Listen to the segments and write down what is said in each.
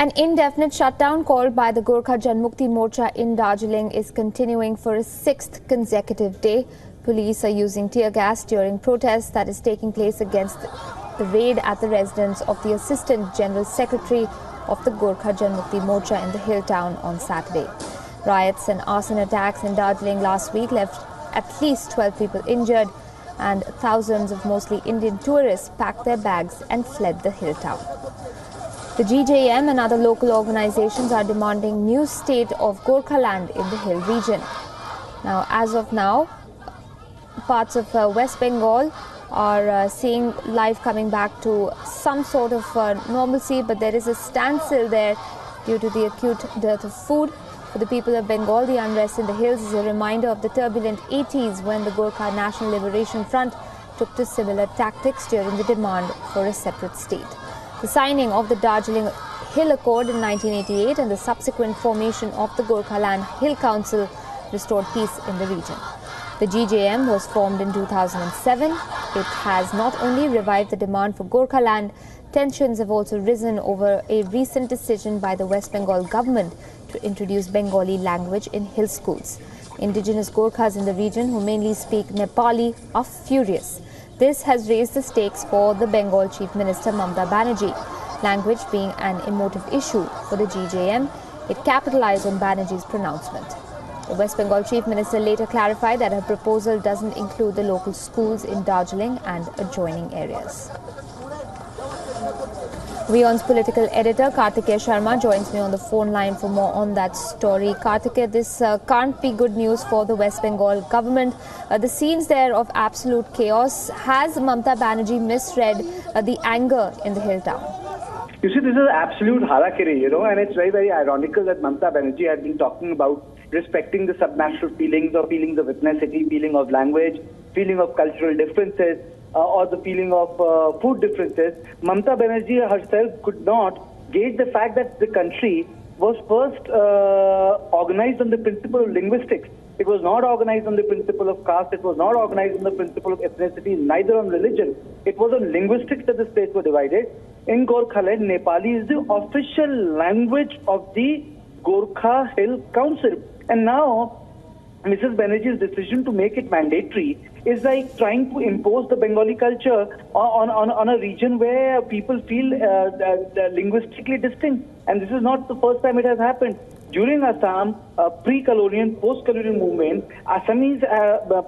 An indefinite shutdown called by the Gorkha Janmukti Morcha in Darjeeling is continuing for a sixth consecutive day. Police are using tear gas during protests that is taking place against the raid at the residence of the Assistant General Secretary of the Gorkha Janmukti Morcha in the hill town on Saturday. Riots and arson attacks in Darjeeling last week left at least 12 people injured, and thousands of mostly Indian tourists packed their bags and fled the hill town. The GJM and other local organizations are demanding new state of Gorkhaland in the hill region. Now, as of now, parts of West Bengal are seeing life coming back to some sort of normalcy, but there is a standstill there due to the acute dearth of food. For the people of Bengal, the unrest in the hills is a reminder of the turbulent 80s when the Gorkha National Liberation Front took to similar tactics during the demand for a separate state. The signing of the Darjeeling Hill Accord in 1988 and the subsequent formation of the Gorkhaland Hill Council restored peace in the region. The GJM was formed in 2007. It has not only revived the demand for Gorkhaland, tensions have also risen over a recent decision by the West Bengal government to introduce Bengali language in hill schools. Indigenous Gorkhas in the region, who mainly speak Nepali, are furious. This has raised the stakes for the Bengal Chief Minister Mamata Banerjee. Language being an emotive issue for the GJM, it capitalized on Banerjee's pronouncement. The West Bengal Chief Minister later clarified that her proposal doesn't include the local schools in Darjeeling and adjoining areas. WION's political editor Kartikeya Sharma joins me on the phone line for more on that story. Kartikeya, this can't be good news for the West Bengal government. The scenes there of absolute chaos. Has Mamata Banerjee misread the anger in the hill town? You see, this is absolute harakiri, and it's very, very ironical that Mamata Banerjee had been talking about respecting the subnatural feelings or feelings of ethnicity, feeling of language, feeling of cultural differences, or the feeling of food differences. Mamata Banerjee herself could not gauge the fact that the country was first organized on the principle of linguistics. It was not organized on the principle of caste. It was not organized on the principle of ethnicity, neither on religion. It was on linguistics that the states were divided. In Gorkhaland, Nepali is the official language of the Gorkha Hill Council. And now, Mrs. Banerjee's decision to make it mandatory is like trying to impose the Bengali culture on a region where people feel linguistically distinct. And this is not the first time it has happened. During Assam, pre-colonial, post-colonial movement, Assamese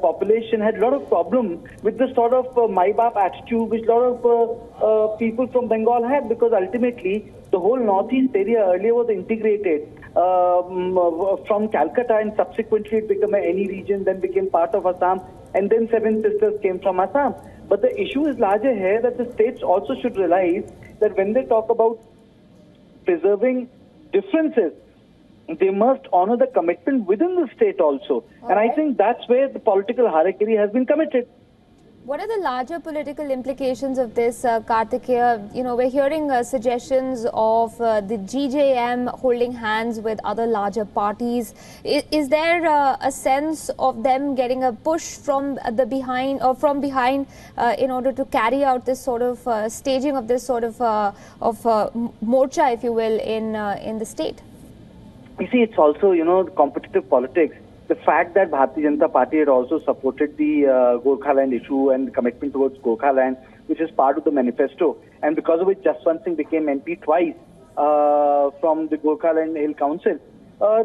population had a lot of problem with the sort of my-bap attitude which a lot of people from Bengal had, because ultimately the whole northeast area earlier was integrated from Calcutta, and subsequently it became any region, then became part of Assam, and then Seven Sisters came from Assam. But the issue is larger here, that the states also should realize that when they talk about preserving differences, they must honor the commitment within the state also. And I think that's where the political harakiri has been committed. What are the larger political implications of this, Kartikeya? We're hearing suggestions of the GJM holding hands with other larger parties. Is there a sense of them getting a push from the behind in order to carry out this sort of staging of this sort of morcha, if you will, in the state? You see, it's also, competitive politics. The fact that Bharatiya Janata Party had also supported the Gorkhaland issue and the commitment towards Gorkhaland, which is part of the manifesto, and because of which Jaswant Singh became MP twice from the Gorkhaland Hill Council,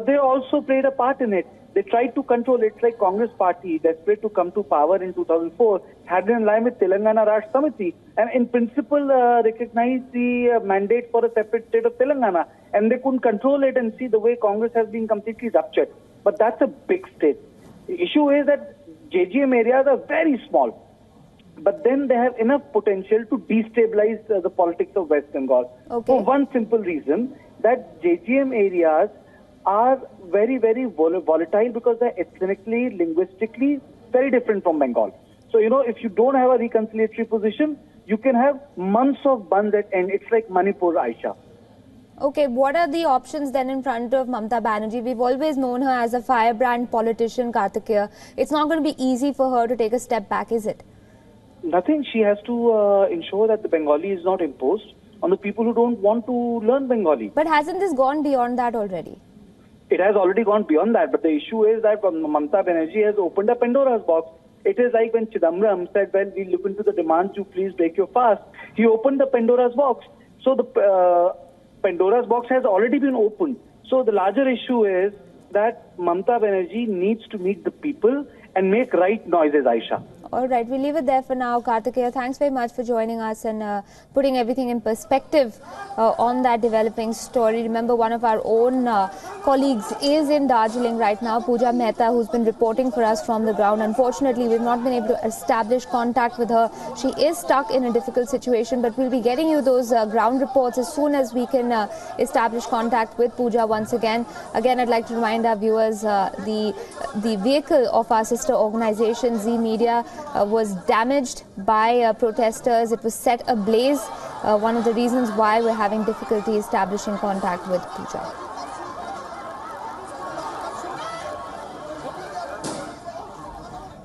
they also played a part in it. They tried to control it, like Congress Party, desperate to come to power in 2004, had in line with Telangana Rashtra Samiti, and in principle recognized the mandate for a separate state of Telangana, and they couldn't control it, and see the way Congress has been completely ruptured. But that's a big state. The issue is that JJM areas are very small, but then they have enough potential to destabilize the politics of West Bengal. Okay. For one simple reason, that JJM areas are very, very volatile because they're ethnically, linguistically very different from Bengal. So, if you don't have a reconciliatory position, you can have months of bans at end. It's like Manipur, Aisha. Okay, what are the options then in front of Mamata Banerjee? We've always known her as a firebrand politician, Kartikeya. It's not going to be easy for her to take a step back, is it? Nothing. She has to ensure that the Bengali is not imposed. on the people who don't want to learn Bengali. But hasn't this gone beyond that already? It has already gone beyond that, but the issue is that Mamata Banerjee has opened a Pandora's box. It is like when Chidambaram said, well, we look into the demands to please break your fast. He opened the Pandora's box. So the Pandora's box has already been opened. So the larger issue is that Mamata Banerjee needs to meet the people and make right noises, Aisha. All right, we'll leave it there for now. Kartikeya, thanks very much for joining us and putting everything in perspective on that developing story. Remember, one of our own colleagues is in Darjeeling right now, Pooja Mehta, who's been reporting for us from the ground. Unfortunately, we've not been able to establish contact with her. She is stuck in a difficult situation, but we'll be getting you those ground reports as soon as we can establish contact with Pooja once again. Again, I'd like to remind our viewers the vehicle of our sister organization, Z Media, was damaged by protesters. It was set ablaze. One of the reasons why we're having difficulty establishing contact with Pooja.